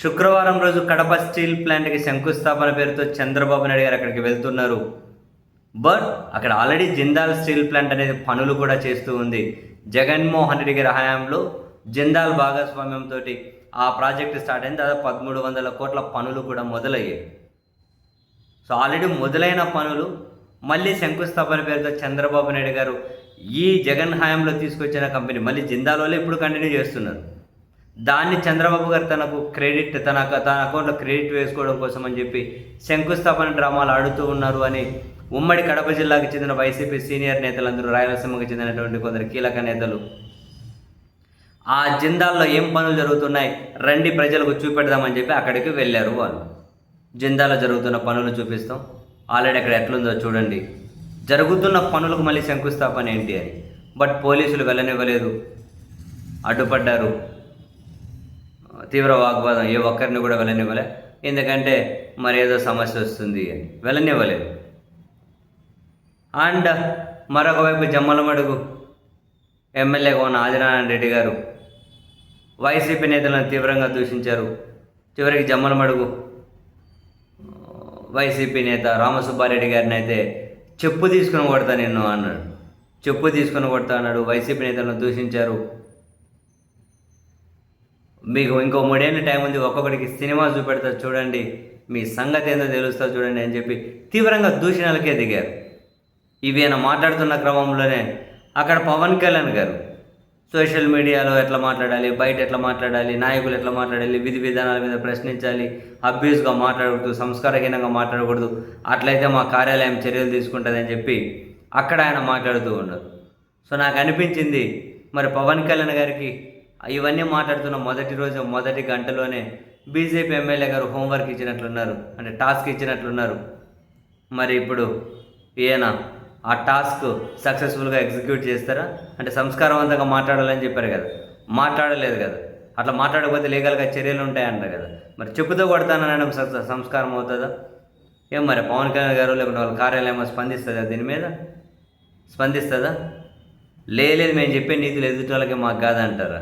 శుక్రవారం రోజు కడప స్టీల్ ప్లాంట్కి శంకుస్థాపన పేరుతో చంద్రబాబు నాయుడు గారు అక్కడికి వెళ్తున్నారు. బట్ అక్కడ ఆల్రెడీ జిందాల్ స్టీల్ ప్లాంట్ అనేది పనులు కూడా చేస్తూ ఉంది. జగన్మోహన్ రెడ్డి గారి హయాంలో జిందాల్ భాగస్వామ్యంతో ఆ ప్రాజెక్టు స్టార్ట్ అయింది. దాదాపు 1300 కోట్ల పనులు కూడా మొదలయ్యాయి. సో ఆల్రెడీ మొదలైన పనులు మళ్ళీ శంకుస్థాపన పేరుతో చంద్రబాబు నాయుడు గారు ఈ జగన్ హయాంలో తీసుకొచ్చిన కంపెనీ మళ్ళీ జిందాల్ వల్ల ఇప్పుడు కంటిన్యూ చేస్తున్నారు. దాన్ని చంద్రబాబు గారు తనకు క్రెడిట్ తన అకౌంట్లో క్రెడిట్ వేసుకోవడం కోసం అని చెప్పి శంకుస్థాపన డ్రామాలు ఆడుతూ ఉన్నారు అని ఉమ్మడి కడప జిల్లాకు చెందిన వైసీపీ సీనియర్ నేతలందరూ, రాయలసీమకు చెందినటువంటి కొందరు కీలక నేతలు ఆ జిందాల్లో ఏం పనులు జరుగుతున్నాయి రండి ప్రజలకు చూపెడదామని చెప్పి అక్కడికి వెళ్ళారు. వాళ్ళు జిందాల్లో జరుగుతున్న పనులు చూపిస్తాం, ఆల్రెడీ అక్కడ ఎట్లుందో చూడండి, జరుగుతున్న పనులకు మళ్ళీ శంకుస్థాపన ఏంటి అని. బట్ పోలీసులు వెళ్ళనివ్వలేదు, అడ్డుపడ్డారు. తీవ్ర వాగ్వాదం, ఏ ఒక్కరిని కూడా వెళ్ళనివ్వలే. ఎందుకంటే మరి ఏదో సమస్య వస్తుంది అని వెళ్ళనివ్వలేదు. అండ్ మరొక వైపు జమ్మలమడుగు ఎమ్మెల్యేగా ఉన్న ఆదినారాయణ రెడ్డి గారు వైసీపీ నేతలను తీవ్రంగా దూషించారు. చివరికి జమ్మలమడుగు వైసీపీ నేత రామసుబ్బారెడ్డి గారిని అయితే చెప్పు తీసుకుని కొడతా నిన్ను అన్నాడు. చెప్పు తీసుకుని కొడతా అన్నాడు. వైసీపీ నేతలను దూషించారు. మీకు ఇంకో 3 ఏళ్ళ టైం ఉంది, ఒక్కొక్కడికి సినిమా చూపెడతారు చూడండి, మీ సంగతి ఏందో తెలుస్తా చూడండి అని చెప్పి తీవ్రంగా దూషణలకే దిగారు. ఇవి ఆయన మాట్లాడుతున్న క్రమంలోనే అక్కడ పవన్ కళ్యాణ్ గారు సోషల్ మీడియాలో ఎట్లా మాట్లాడాలి, బయట ఎట్లా మాట్లాడాలి, నాయకులు ఎట్లా మాట్లాడాలి, విధి విధానాల మీద ప్రశ్నించాలి, అబ్యూస్గా మాట్లాడకూడదు, సంస్కారహీనంగా మాట్లాడకూడదు, అట్లయితే మా కార్యాలయం చర్యలు తీసుకుంటుందని చెప్పి అక్కడ ఆయన మాట్లాడుతూ ఉన్నారు. సో నాకు అనిపించింది మరి పవన్ కళ్యాణ్ గారికి ఇవన్నీ మాట్లాడుతున్న మొదటి రోజు మొదటి గంటలోనే బీజేపీ ఎమ్మెల్యే గారు హోంవర్క్ ఇచ్చినట్లున్నారు, అంటే టాస్క్ ఇచ్చినట్లున్నారు. మరి ఇప్పుడు ఈయన ఆ టాస్క్ సక్సెస్ఫుల్గా ఎగ్జిక్యూట్ చేస్తారా? అంటే సంస్కారవంతంగా మాట్లాడాలని చెప్పారు కదా, మాట్లాడలేదు కదా. అట్లా మాట్లాడకపోతే లీగల్గా చర్యలు ఉంటాయంట కదా. మరి చెప్పుతో కొడతాననడం సంస్కారం అవుతుందా? ఏం మరి పవన్ కళ్యాణ్ గారు లేకుంటే వాళ్ళ కార్యాలయం స్పందిస్తుందా? దీని మీద స్పందిస్తుందా? లేదు మేము చెప్పే నీతులు ఎదుటి వాళ్ళకి మాకు కాదంటారా?